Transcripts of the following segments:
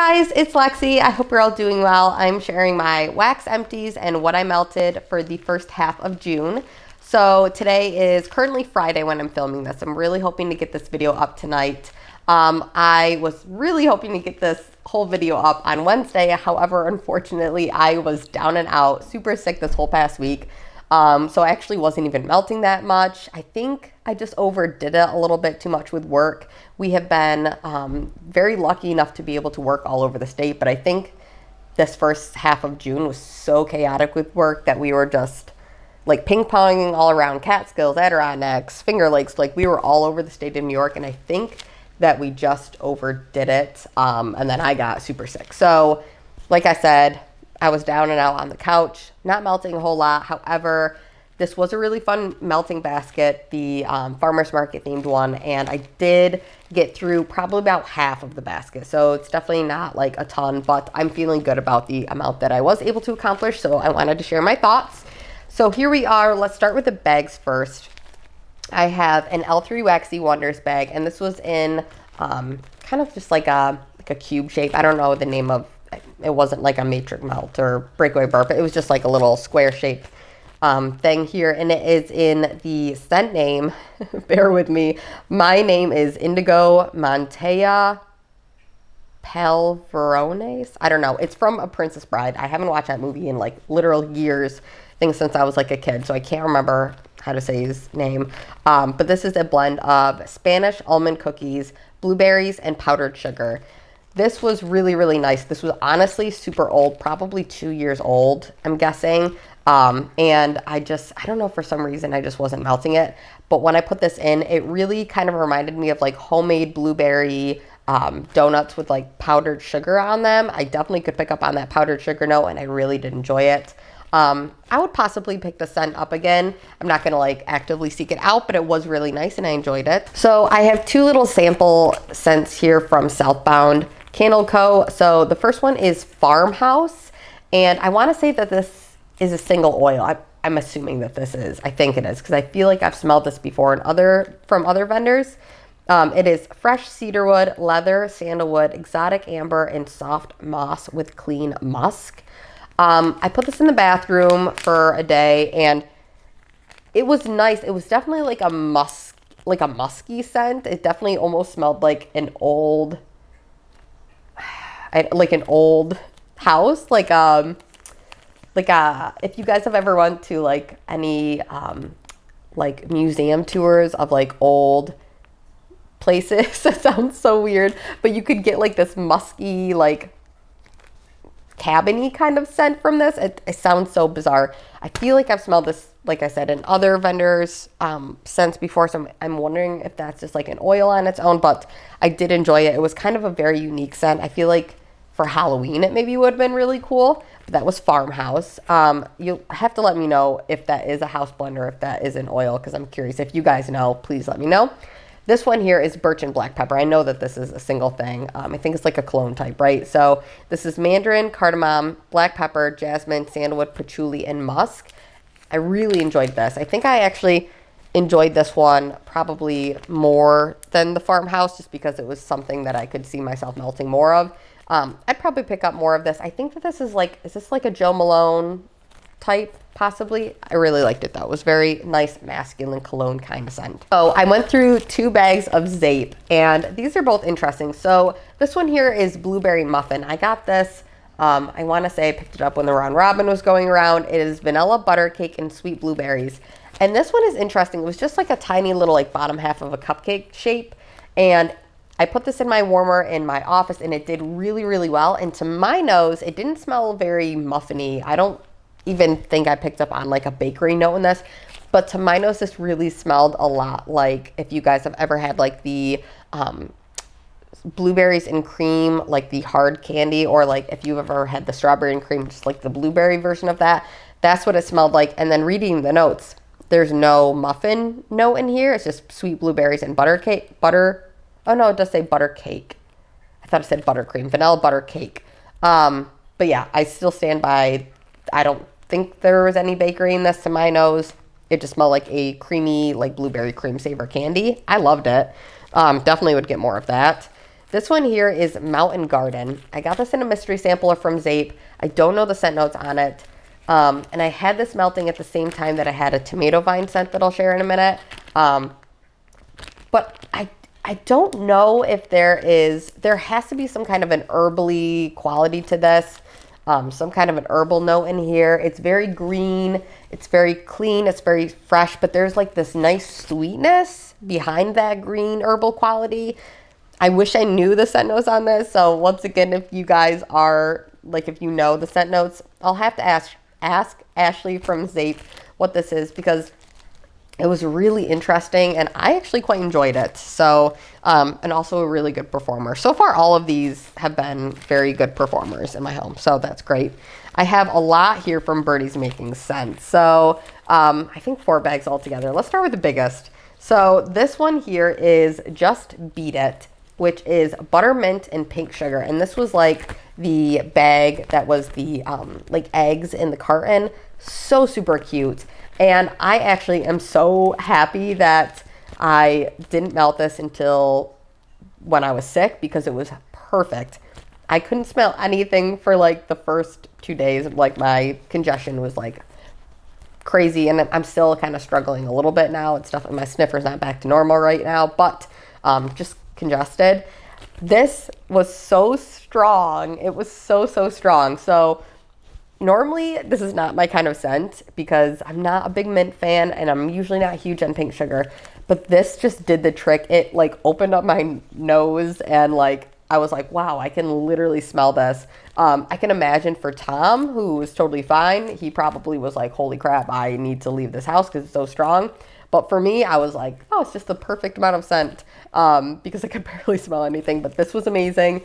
guys, it's Lexi. I hope you're all doing well. I'm sharing my wax empties and what I melted for the first half of June. So today is currently Friday when I'm filming this. I'm really hoping to get this video up tonight. I was really hoping to get this whole video up on Wednesday. However, unfortunately, I was down and out, super sick this whole past week. So I actually wasn't even melting that much. I think I just overdid it a little bit too much with work. We have been very lucky enough to be able to work all over the state, but I think this first half of June was so chaotic with work that we were just like ping-ponging all around Catskills, Adirondacks, Finger Lakes. Like we were all over the state of New York, and I think that we just overdid it. And then I got super sick. So like I said, I was down and out on the couch, not melting a whole lot. However, this was a really fun melting basket, the farmer's market themed one, and I did get through probably about half of the basket. So it's definitely not like a ton, but I'm feeling good about the amount that I was able to accomplish. So I wanted to share my thoughts. So here we are. Let's start with the bags first. I have an L3 Waxy Wonders bag, and this was in kind of just like a cube shape. I don't know the name of it. Wasn't like a matrix melt or breakaway burp. It was just like a little square shape thing here, and it is in the scent name. Bear with me. My name is Indigo Mantea Palverones. I don't know. It's from A Princess Bride. I haven't watched that movie in like literal years. I think since I was like a kid, so I can't remember how to say his name. But this is a blend of Spanish almond cookies, blueberries, and powdered sugar. This was really, really nice. This was honestly super old, probably 2 years old, I'm guessing. And I don't know, for some reason, I just wasn't melting it. But when I put this in, it really kind of reminded me of like homemade blueberry donuts with like powdered sugar on them. I definitely could pick up on that powdered sugar note, and I really did enjoy it. I would possibly pick the scent up again. I'm not going to like actively seek it out, but it was really nice and I enjoyed it. So I have two little sample scents here from Southbound Candle Co. So the first one is Farmhouse, and I want to say that this is a single oil. I'm assuming that this is. I think it is, because I feel like I've smelled this before from other vendors. It is fresh cedarwood, leather, sandalwood, exotic amber, and soft moss with clean musk. I put this in the bathroom for a day, and it was nice. It was definitely like a musky scent. It definitely almost smelled like an old house, if you guys have ever went to like any like museum tours of like old places. That sounds so weird, but you could get like this musky, like cabiny kind of scent from this. It sounds so bizarre. I feel like I've smelled this, like I said, in other vendors scents before, so I'm wondering if that's just like an oil on its own, but I did enjoy it. It was kind of a very unique scent. I feel like for Halloween it maybe would have been really cool, but that was Farmhouse. You'll have to let me know if that is a house blend or if that is an oil, because I'm curious. If you guys know, please let me know. This one here is Birch and Black Pepper. I know that this is a single thing. I think it's like a cologne type, right? So this is mandarin, cardamom, black pepper, jasmine, sandalwood, patchouli, and musk. I really enjoyed this. I think I actually enjoyed this one probably more than the Farmhouse, just because it was something that I could see myself melting more of. I'd probably pick up more of this. I think that this is this like a Joe Malone type, possibly? I really liked it though. It was very nice, masculine cologne kind of scent. So I went through 2 bags of Zape, and these are both interesting. So this one here is Blueberry Muffin. I got this, I want to say I picked it up when the Round Robin was going around. It is vanilla butter cake and sweet blueberries. And this one is interesting. It was just like a tiny little like bottom half of a cupcake shape. And I put this in my warmer in my office, and it did really, really well. And to my nose, it didn't smell very muffiny. I don't even think I picked up on like a bakery note in this, but to my nose, this really smelled a lot like if you guys have ever had like the blueberries and cream, like the hard candy, or like if you've ever had the strawberry and cream, just like the blueberry version of that. That's what it smelled like. And then reading the notes, there's no muffin note in here. It's just sweet blueberries and oh no, it does say butter cake. I thought it said buttercream, vanilla butter cake. But yeah, I still stand by, I don't think there was any bakery in this to my nose. It just smelled like a creamy, like blueberry cream savor candy. I loved it. Definitely would get more of that. This one here is Mountain Garden. I got this in a mystery sampler from Zape. I don't know the scent notes on it. And I had this melting at the same time that I had a tomato vine scent that I'll share in a minute. But I don't know if there has to be some kind of an herbally quality to this. Some kind of an herbal note in here. It's very green. It's very clean. It's very fresh, but there's like this nice sweetness behind that green herbal quality. I wish I knew the scent notes on this. So once again, if you guys are like, if you know the scent notes, I'll have to ask Ashley from Zape what this is, because it was really interesting and I actually quite enjoyed it. So, and also a really good performer. So far, all of these have been very good performers in my home. So that's great. I have a lot here from Birdies Making Sense. So I think 4 bags altogether. Let's start with the biggest. So this one here is Just Beat It, which is buttermint and pink sugar. And this was like the bag that was the like eggs in the carton. So super cute. And I actually am so happy that I didn't melt this until when I was sick, because it was perfect. I couldn't smell anything for like the first 2 days. Like my congestion was like crazy, and I'm still kind of struggling a little bit now. It's definitely, my sniffer's not back to normal right now, but just congested. This was so strong. It was so strong. So normally this is not my kind of scent because I'm not a big mint fan and I'm usually not huge on pink sugar, but this just did the trick. It like opened up my nose and like I was like, wow, I can literally smell this. I can imagine for Tom, who was totally fine, he probably was like, holy crap, I need to leave this house because it's so strong. But for me, I was like, oh, it's just the perfect amount of scent because I could barely smell anything. But this was amazing.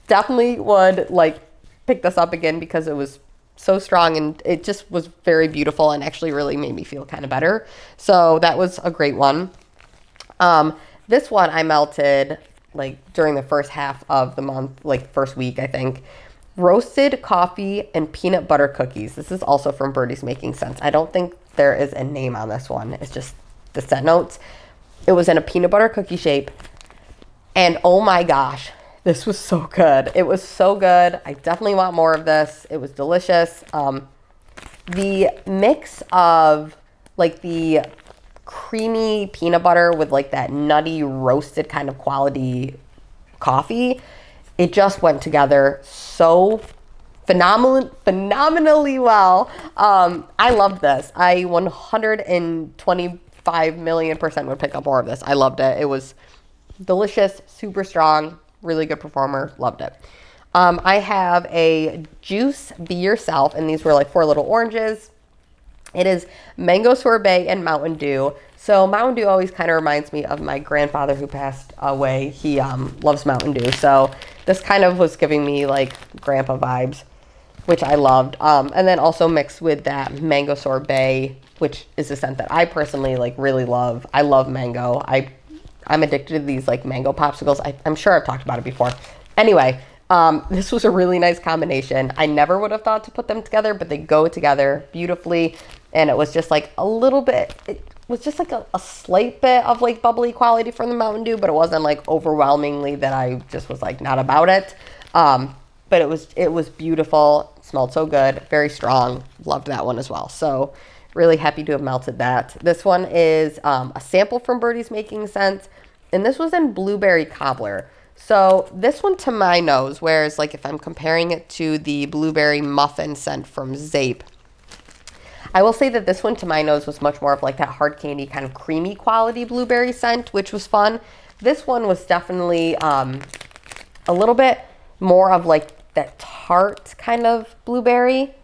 Definitely would like pick this up again because it was so strong and it just was very beautiful and actually really made me feel kind of better. So that was a great one. This one I melted like during the first half of the month, like first week, I think. Roasted coffee and peanut butter cookies. This is also from Birdies Making Sense. I don't think there is a name on this one. It's just the scent notes. It was in a peanut butter cookie shape. And oh my gosh, this was so good. It was so good. I definitely want more of this. It was delicious. The mix of like the creamy peanut butter with like that nutty roasted kind of quality coffee, it just went together so phenomenally well. I loved this. I 125,000,000% would pick up more of this. I loved it. It was delicious, super strong, really good performer. Loved it. I have a Juice Be Yourself, and these were like 4 little oranges. It is mango sorbet and Mountain Dew. So Mountain Dew always kind of reminds me of my grandfather who passed away. He loves Mountain Dew. So this kind of was giving me like grandpa vibes, which I loved. And then also mixed with that mango sorbet, which is a scent that I personally like really love. I love mango. I'm addicted to these like mango popsicles. I'm sure I've talked about it before. Anyway, this was a really nice combination. I never would have thought to put them together, but they go together beautifully. And it was just like a little bit, it was just like a slight bit of like bubbly quality from the Mountain Dew, but it wasn't like overwhelmingly that I just was like not about it. But it was beautiful. It smelled so good, very strong. Loved that one as well. So really happy to have melted that. This one is a sample from Birdies Making Sense, and this was in blueberry cobbler. So this one to my nose, whereas like if I'm comparing it to the blueberry muffin scent from Zape, I will say that this one to my nose was much more of like that hard candy kind of creamy quality blueberry scent, which was fun. This one was definitely a little bit more of like that tart kind of blueberry,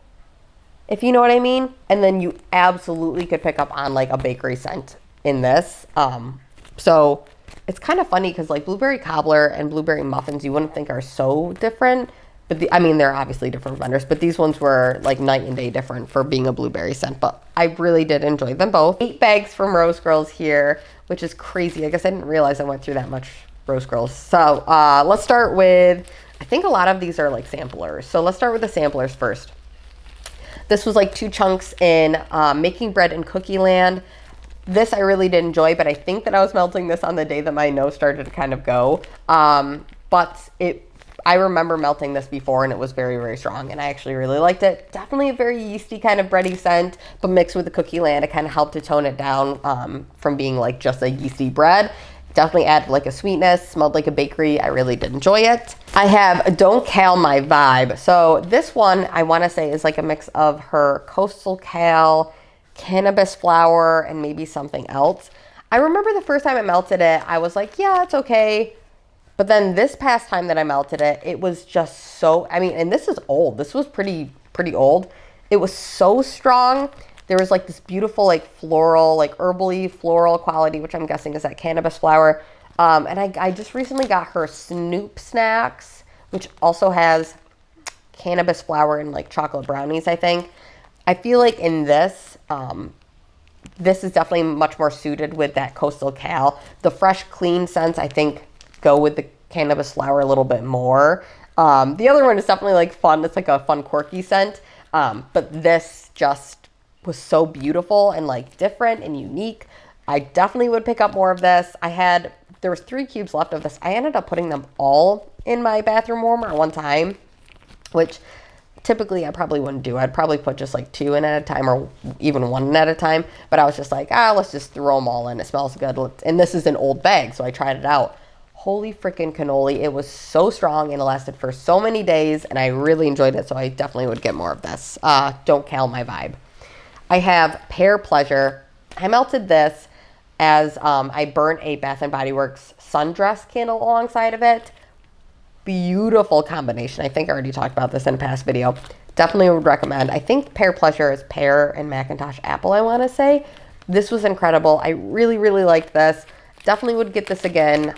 if you know what I mean. And then you absolutely could pick up on like a bakery scent in this. So it's kind of funny because like blueberry cobbler and blueberry muffins you wouldn't think are so different. But they're obviously different vendors, but these ones were like night and day different for being a blueberry scent. But I really did enjoy them both. 8 bags from Rose Girls here, which is crazy. I guess I didn't realize I went through that much Rose Girls. So let's start with, I think a lot of these are like samplers. So let's start with the samplers first. This was like 2 chunks in Making Bread in Cookie Land. This I really did enjoy, but I think that I was melting this on the day that my nose started to kind of go. but I remember melting this before and it was very, very strong, and I actually really liked it. Definitely a very yeasty kind of bready scent, but mixed with the cookie land, it kind of helped to tone it down from being like just a yeasty bread. Definitely added like a sweetness, smelled like a bakery. I really did enjoy it. I have Don't Cal My Vibe. So this one I want to say is like a mix of her coastal cal, cannabis flower, and maybe something else. I remember the first time I melted it, I was like, yeah, it's okay. But then this past time that I melted it, it was just so, I mean, and this is old. This was pretty old. It was so strong. There was like this beautiful like floral, like herbally floral quality, which I'm guessing is that cannabis flower. And I just recently got her Snoop Snacks, which also has cannabis flower and like chocolate brownies, I think. I feel like in this, this is definitely much more suited with that coastal cal. The fresh, clean scents, I think, go with the cannabis flower a little bit more. The other one is definitely like fun. It's like a fun, quirky scent. But this just was so beautiful and like different and unique. I definitely would pick up more of this. There was 3 cubes left of this. I ended up putting them all in my bathroom warmer at one time, which typically I probably wouldn't do. I'd probably put just like 2 in at a time or even 1 at a time. But I was just like, let's just throw them all in. It smells good. And this is an old bag, so I tried it out. Holy freaking cannoli. It was so strong and it lasted for so many days, and I really enjoyed it, so I definitely would get more of this. Don't Cal My Vibe. I have Pear Pleasure. I melted this as I burnt a Bath & Body Works sundress candle alongside of it. Beautiful combination. I think I already talked about this in a past video. Definitely would recommend. I think Pear Pleasure is pear and Macintosh apple, I want to say. This was incredible. I really, really liked this. Definitely would get this again.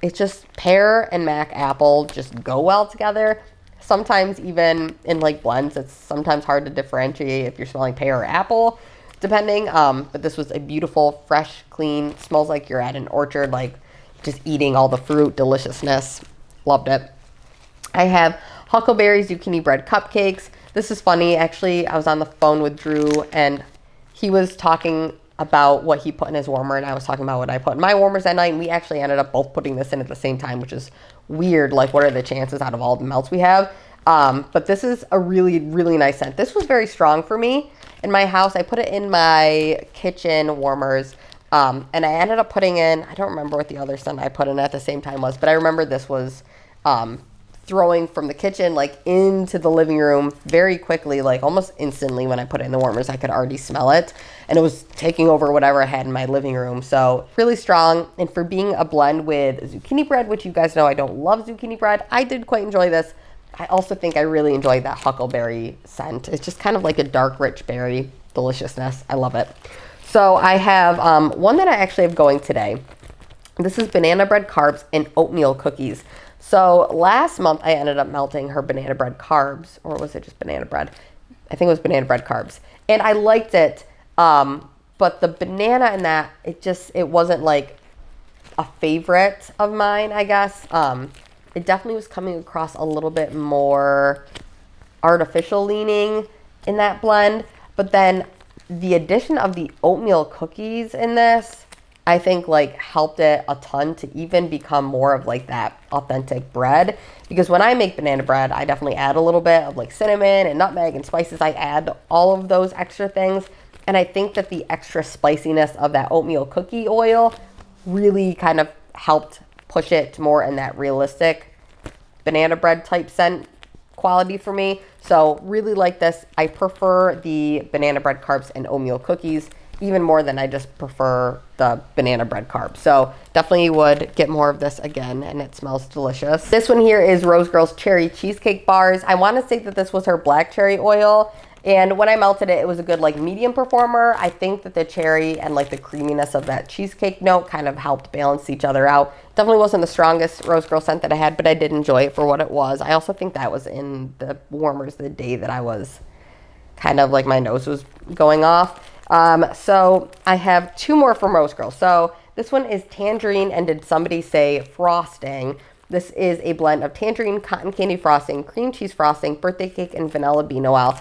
It's just pear and mac apple just go well together. Sometimes even in like blends, it's sometimes hard to differentiate if you're smelling pear or apple, depending. But this was a beautiful, fresh, clean, smells like you're at an orchard, like just eating all the fruit, deliciousness. Loved it. I have huckleberry zucchini bread cupcakes. This is funny. Actually, I was on the phone with Drew and he was talking about what he put in his warmer, and I was talking about what I put in my warmers that night, and we actually ended up both putting this in at the same time, which is weird. Like, what are the chances out of all the melts we have? But this is a really, really nice scent. This was very strong for me in my house. I put it in my kitchen warmers, and I ended up putting in, I don't remember what the other scent I put in at the same time was, but I remember this was throwing from the kitchen like into the living room very quickly, like almost instantly. When I put it in the warmers, I could already smell it, and it was taking over whatever I had in my living room. So really strong. And for being a blend with zucchini bread, which you guys know I don't love zucchini bread, I did quite enjoy this. I also think I really enjoyed that huckleberry scent. It's just kind of like a dark, rich berry deliciousness. I love it. So I have one that I actually have going today. This is banana bread carbs and oatmeal cookies. So last month I ended up melting her banana bread carbs, or was it just banana bread? I think it was banana bread carbs. And I liked it, but the banana in that, it wasn't like a favorite of mine, I guess. It definitely was coming across a little bit more artificial leaning in that blend. But then the addition of the oatmeal cookies in this, I think like helped it a ton to even become more of like that authentic bread. Because when I make banana bread, I definitely add a little bit of like cinnamon and nutmeg and spices. I add all of those extra things. And I think that the extra spiciness of that oatmeal cookie oil really kind of helped push it more in that realistic banana bread type scent quality for me. So really like this. I prefer the banana bread carbs and oatmeal cookies even more than I just prefer the banana bread carbs. So definitely would get more of this again, and it smells delicious. This one here is Rose Girl's Cherry Cheesecake Bars. I want to say that this was her black cherry oil, and when I melted it, it was a good like medium performer. I think that the cherry and like the creaminess of that cheesecake note kind of helped balance each other out. Definitely wasn't the strongest Rose Girl scent that I had, but I did enjoy it for what it was. I also think that was in the warmers the day that I was kind of like my nose was going off. So I have 2 more from Rose Girl. So this one is tangerine and did somebody say frosting. This is a blend of tangerine, cotton candy frosting, cream cheese frosting, birthday cake, and vanilla bean oil.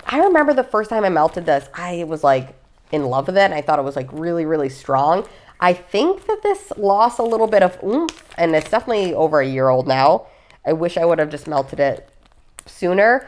I remember the first time I melted this, I was like in love with it, and I thought it was like really, really strong. I think that this lost a little bit of oomph, and it's definitely over a year old now. I wish I would have just melted it sooner.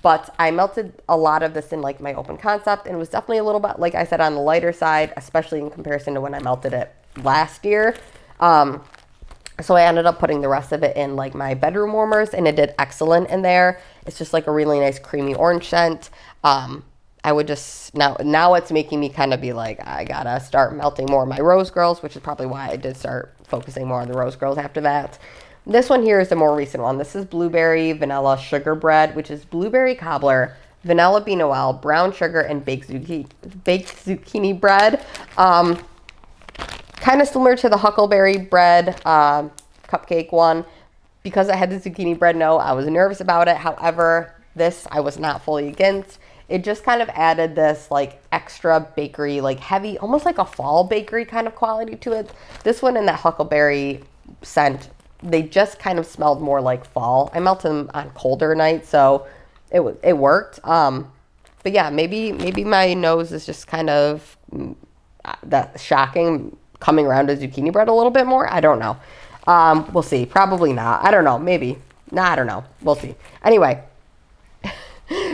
But I melted a lot of this in like my open concept, and it was definitely a little bit, like I said, on the lighter side, especially in comparison to when I melted it last year. So I ended up putting the rest of it in like my bedroom warmers, and it did excellent in there. It's just like a really nice creamy orange scent. I would just, now it's making me kind of be like, I gotta start melting more of my rose girls, which is probably why I did start focusing more on the rose girls after that. This one here is the more recent one. This is blueberry vanilla sugar bread, which is blueberry cobbler, vanilla bean noel, brown sugar, and baked zucchini bread. Kind of similar to the huckleberry bread cupcake one. Because I had the zucchini bread, no, I was nervous about it. However, this I was not fully against. It just kind of added this like extra bakery, like heavy, almost like a fall bakery kind of quality to it. This one and that huckleberry scent, they just kind of smelled more like fall. I melted them on colder nights, so it worked. But yeah, maybe my nose is just kind of that shocking, coming around to zucchini bread a little bit more. I don't know. We'll see. Probably not. I don't know. Maybe. Nah, I don't know. We'll see. Anyway,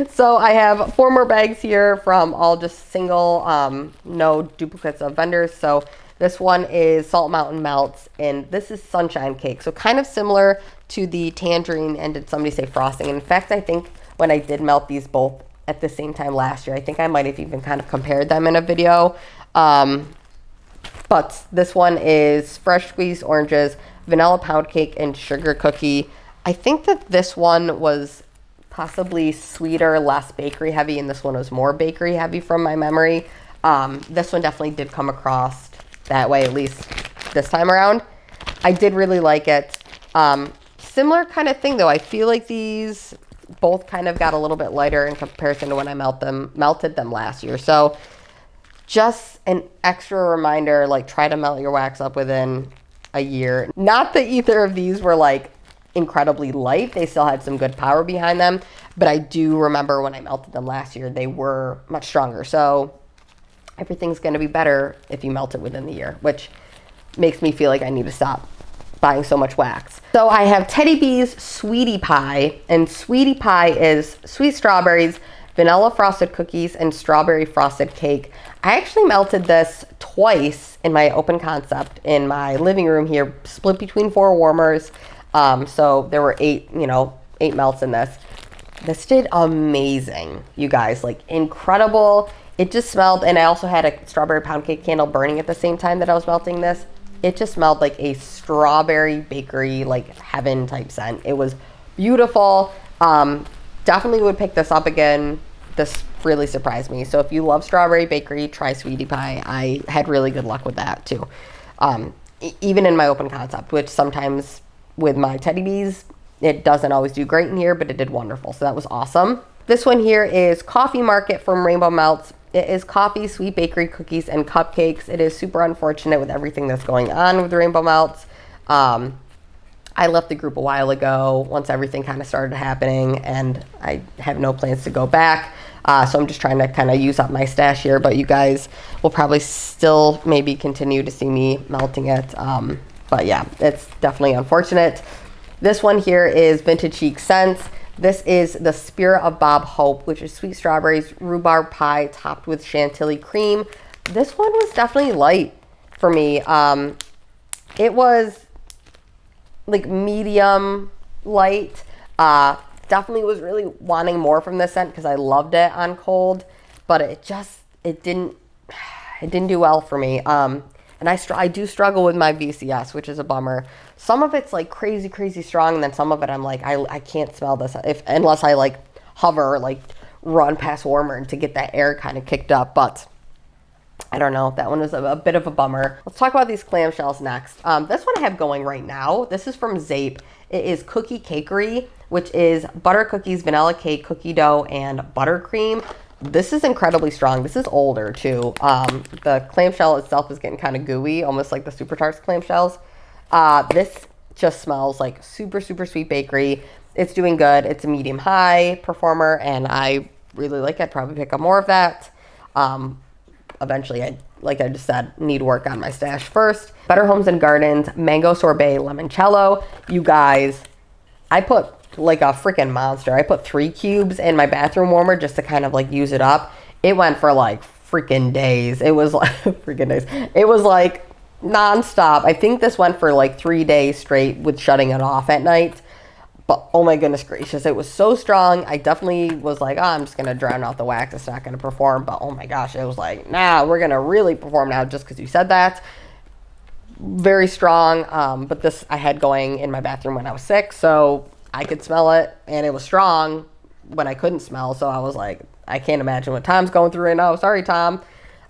so I have 4 more bags here from all just single, no duplicates of vendors. So this one is Salt Mountain Melts, and this is sunshine cake. So kind of similar to the tangerine, and did somebody say frosting? In fact, I think when I did melt these both at the same time last year, I think I might have even kind of compared them in a video. But this one is fresh squeezed oranges, vanilla pound cake, and sugar cookie. I think that this one was possibly sweeter, less bakery heavy, and this one was more bakery heavy from my memory. This one definitely did come across that way, at least this time around. I did really like it. Similar kind of thing though. I feel like these both kind of got a little bit lighter in comparison to when I melted them last year. So just an extra reminder, like try to melt your wax up within a year. Not that either of these were like incredibly light. They still had some good power behind them, but I do remember when I melted them last year, they were much stronger. So everything's going to be better if you melt it within the year, which makes me feel like I need to stop buying so much wax. So I have Teddy B's Sweetie Pie, and Sweetie Pie is sweet strawberries, vanilla frosted cookies, and strawberry frosted cake. I actually melted this twice in my open concept in my living room here, split between 4 warmers. So there were 8 melts in this. This did amazing, you guys, like incredible. It just smelled, and I also had a strawberry pound cake candle burning at the same time that I was melting this. It just smelled like a strawberry bakery, like heaven type scent. It was beautiful. Definitely would pick this up again. This really surprised me. So if you love strawberry bakery, try Sweetie Pie. I had really good luck with that too. Even in my open concept, which sometimes with my Teddy B's, it doesn't always do great in here, but it did wonderful. So that was awesome. This one here is Coffee Market from Rainbow Melts. It is coffee, sweet bakery, cookies, and cupcakes. It is super unfortunate with everything that's going on with Rainbow Melts. I left the group a while ago once everything kind of started happening, and I have no plans to go back. So I'm just trying to kind of use up my stash here, but you guys will probably still maybe continue to see me melting it. But yeah, it's definitely unfortunate. This one here is Vintage Chic Scents. This is the Spirit of Bob Hope, which is sweet strawberries, rhubarb pie topped with chantilly cream. This one was definitely light for me. It was like medium light. Definitely was really wanting more from this scent because I loved it on cold, but it didn't do well for me. And I do struggle with my VCS, which is a bummer. Some of it's like crazy strong, and then some of it I'm like, I can't smell this unless I like hover, like run past warmer to get that air kind of kicked up. But I don't know. That one was a bit of a bummer. Let's talk about these clamshells next. This one I have going right now. This is from Zape. It is Cookie Cakery, which is butter cookies, vanilla cake, cookie dough, and buttercream. This is incredibly strong. This is older too. The clamshell itself is getting kind of gooey, almost like the Super Tarts clamshells. This just smells like super sweet bakery. It's doing good. It's a medium high performer, and I really like it. I'd probably pick up more of that. Eventually, like I just said, need work on my stash first. Better Homes and Gardens mango sorbet limoncello. You guys, I put like a freaking monster. I put 3 cubes in my bathroom warmer just to kind of like use it up. It went for like freaking days. It was like freaking days. It was like nonstop. I think this went for like 3 days straight with shutting it off at night. But oh my goodness gracious, it was so strong. I definitely was like, oh, I'm just gonna drown out the wax. It's not gonna perform. But oh my gosh, it was like, nah, we're gonna really perform now just because you said that. Very strong. But this I had going in my bathroom when I was sick, so I could smell it, and it was strong when I couldn't smell. So I was like, I can't imagine what Tom's going through right now. Sorry, Tom.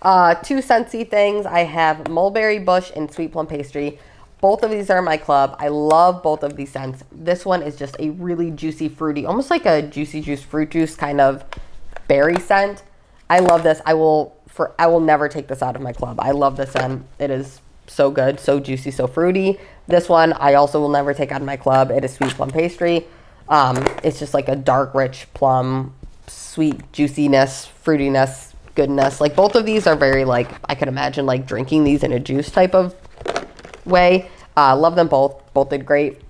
2 Scentsy things. I have mulberry bush and sweet plum pastry. Both of these are in my club. I love both of these scents. This one is just a really juicy, fruity, almost like a juicy juice, fruit juice kind of berry scent. I love this. I will never take this out of my club. I love this scent. It is so good, so juicy, so fruity. This one I also will never take out of my club. It is sweet plum pastry. It's just like a dark, rich plum, sweet juiciness, fruitiness, goodness. Like both of these are very like, I could imagine like drinking these in a juice type of way. Love them both. Both did great.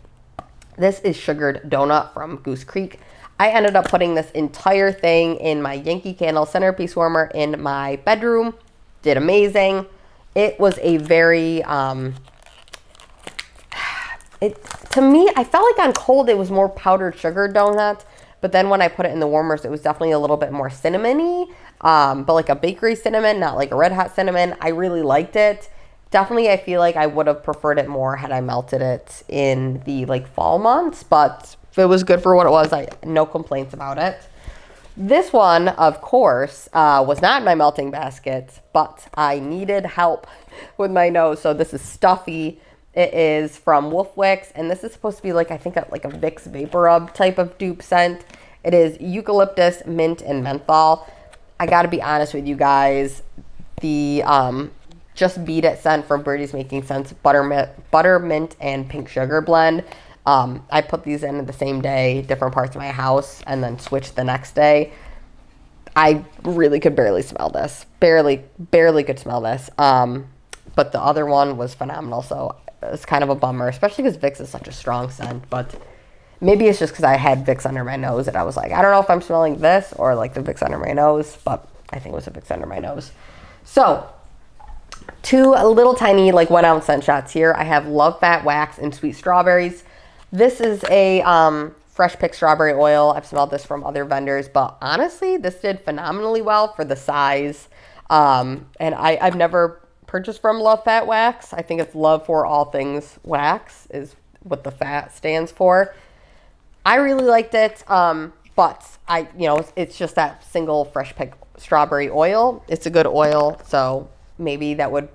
This is Sugared Donut from Goose Creek. I ended up putting this entire thing in my Yankee Candle centerpiece warmer in my bedroom. Did amazing. It was a very, to me, I felt like on cold it was more powdered sugar donut, but then when I put it in the warmers, it was definitely a little bit more cinnamony, but like a bakery cinnamon, not like a red hot cinnamon. I really liked it. Definitely, I feel like I would have preferred it more had I melted it in the like fall months, but if it was good for what it was, no complaints about it. This one, of course, was not in my melting basket, but I needed help with my nose. So this is Stuffy. It is from Wicks, and this is supposed to be like, I think like a Vicks Vapor Rub type of dupe scent. It is eucalyptus, mint, and menthol. I gotta be honest with you guys, the Just Beat It scent from Birdies Making Sense butter, mint, and pink sugar blend. I put these in the same day, different parts of my house, and then switched the next day. I really could barely smell this. Barely could smell this. But the other one was phenomenal, so it's kind of a bummer, especially because Vicks is such a strong scent. But maybe it's just because I had Vicks under my nose and I was like, I don't know if I'm smelling this or like the Vicks under my nose, but I think it was a Vicks under my nose. So 2 little tiny like 1 ounce sunshots here. I have Love Fat Wax and Sweet Strawberries. This is a fresh picked strawberry oil. I've smelled this from other vendors, but honestly, this did phenomenally well for the size. And I've never purchased from Love Fat Wax. I think it's Love for All Things Wax is what the fat stands for. I really liked it, but it's just that single fresh picked strawberry oil. It's a good oil, so maybe that would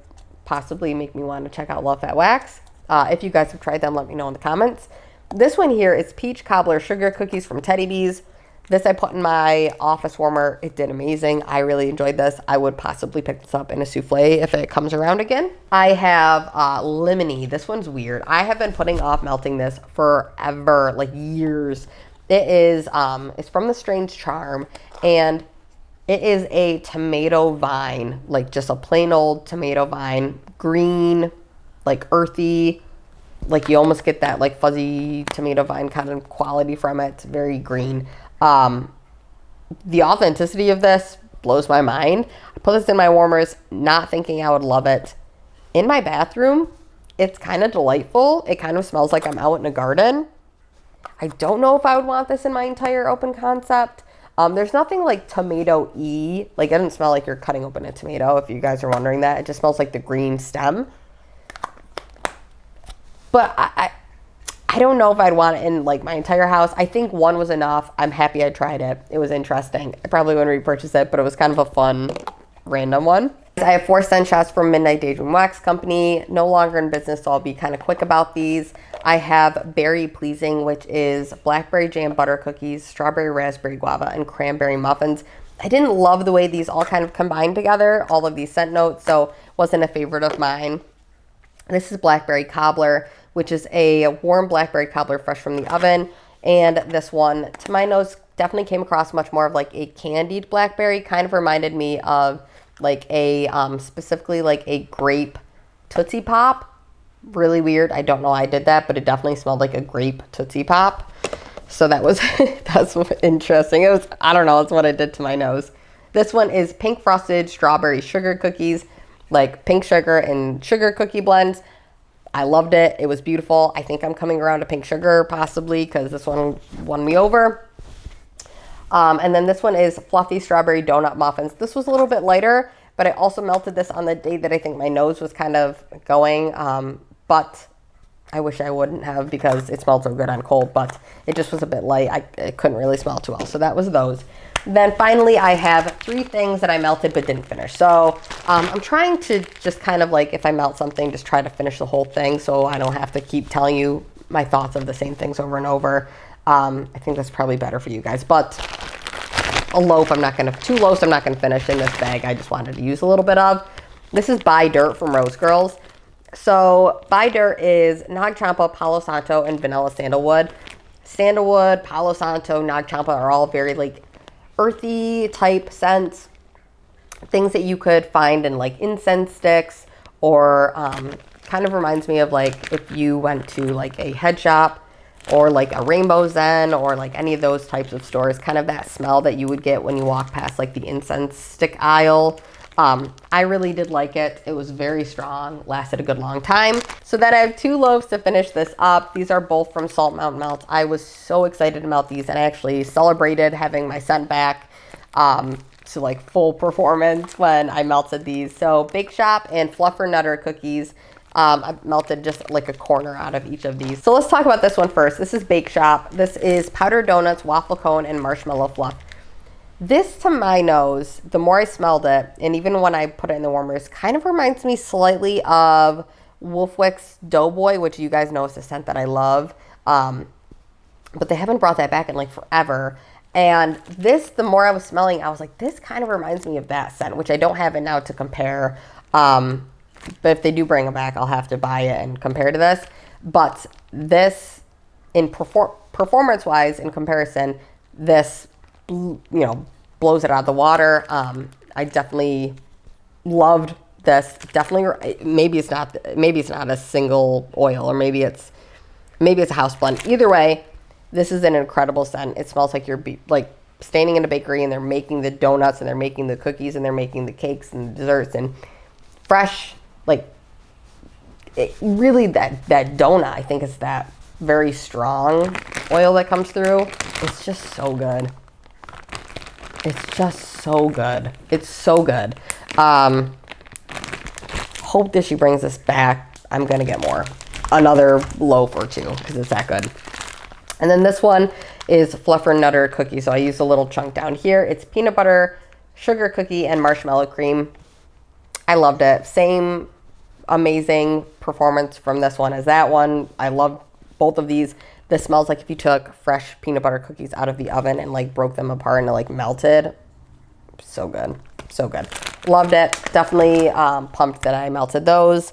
possibly make me want to check out Love Fat Wax. If you guys have tried them, let me know in the comments. This one here is Peach Cobbler Sugar Cookies from Teddy Bees. This I put in my office warmer. It did amazing. I really enjoyed this. I would possibly pick this up in a souffle if it comes around again. I have lemony. This one's weird. I have been putting off melting this forever, like years. It is, it's from the Strange Charm, and it is a tomato vine, like just a plain old tomato vine, green, like earthy, like you almost get that like fuzzy tomato vine kind of quality from it. It's very green. The authenticity of this blows my mind. I put this in my warmers, not thinking I would love it. In my bathroom, it's kind of delightful. It kind of smells like I'm out in a garden. I don't know if I would want this in my entire open concept. There's nothing like tomato-y. Like, it doesn't smell like you're cutting open a tomato, if you guys are wondering that. It just smells like the green stem. But I don't know if I'd want it in, like, my entire house. I think one was enough. I'm happy I tried it. It was interesting. I probably wouldn't repurchase it, but it was kind of a fun, random one. I have 4 scent shots from Midnight Daydream Wax Company. No longer in business, so I'll be kind of quick about these. I have Berry Pleasing, which is blackberry jam butter cookies, strawberry raspberry guava, and cranberry muffins. I didn't love the way these all kind of combined together, all of these scent notes, so wasn't a favorite of mine. This is Blackberry Cobbler, which is a warm blackberry cobbler fresh from the oven. And this one, to my nose, definitely came across much more of like a candied blackberry. Kind of reminded me of like a, specifically like a grape Tootsie Pop. Really weird. I don't know why I did that, but it definitely smelled like a grape Tootsie Pop. So that was, that's interesting. It was, I don't know, it's what I did to my nose. This one is pink frosted strawberry sugar cookies, like pink sugar and sugar cookie blends. I loved it. It was beautiful. I think I'm coming around to pink sugar possibly because this one won me over. And then this one is fluffy strawberry donut muffins. This was a little bit lighter, but I also melted this on the day that I think my nose was kind of going. But I wish I wouldn't have because it smelled so good on cold, but it just was a bit light. It couldn't really smell too well. So that was those. Then finally, I have 3 things that I melted but didn't finish. So I'm trying to just kind of like, if I melt something, just try to finish the whole thing so I don't have to keep telling you my thoughts of the same things over and over. I think that's probably better for you guys. But a loaf, 2 loaves I'm not going to finish in this bag. I just wanted to use a little bit of. This is Buy Dirt from Rose Girls. So Buy Dirt is Nag Champa, Palo Santo, and vanilla sandalwood. Sandalwood, Palo Santo, Nag Champa are all very like earthy type scents. Things that you could find in like incense sticks, or kind of reminds me of like if you went to like a head shop or like a Rainbow Zen or like any of those types of stores, kind of that smell that you would get when you walk past like the incense stick aisle. I really did like it. It was very strong, lasted a good long time. So then I have 2 loaves to finish this up. These are both from Salt Mountain Melts. I was so excited to melt these, and I actually celebrated having my scent back to like full performance when I melted these. So Bake Shop and Fluffer Nutter cookies. I melted just like a corner out of each of these. So let's talk about this one first. This is Bake Shop. This is powdered donuts, waffle cone, and marshmallow fluff. This, to my nose, the more I smelled it, and even when I put it in the warmers, kind of reminds me slightly of Wicks Doughboy, which you guys know is a scent that I love. But they haven't brought that back in like forever. And this, the more I was smelling, I was like, this kind of reminds me of that scent, which I don't have it now to compare. But if they do bring it back, I'll have to buy it and compare to this. But this, in performance-wise, in comparison, this, you know, blows it out of the water. I definitely loved this. Definitely, maybe it's not a single oil, or maybe it's a house blend. Either way, this is an incredible scent. It smells like you're like standing in a bakery and they're making the donuts and they're making the cookies and they're making the cakes and the desserts, and fresh, like really that donut, I think is that very strong oil that comes through. It's just so good. It's just so good. It's so good. Hope that she brings this back. I'm going to get more. Another loaf or 2 because it's that good. And then this one is Fluffer Nutter cookie. So I used a little chunk down here. It's peanut butter, sugar cookie, and marshmallow cream. I loved it. Same amazing performance from this one as that one. I love both of these. This smells like if you took fresh peanut butter cookies out of the oven and like broke them apart and it like melted. So good. So good. Loved it. Definitely pumped that I melted those.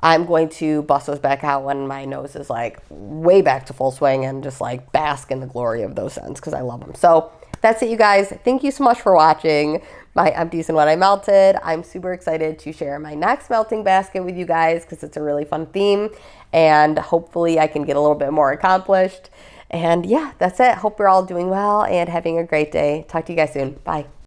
I'm going to bust those back out when my nose is like way back to full swing and just like bask in the glory of those scents because I love them. So that's it, you guys. Thank you so much for watching my empties and what I melted. I'm super excited to share my next melting basket with you guys because it's a really fun theme, and hopefully I can get a little bit more accomplished. And yeah, that's it. Hope you're all doing well and having a great day. Talk to you guys soon. Bye.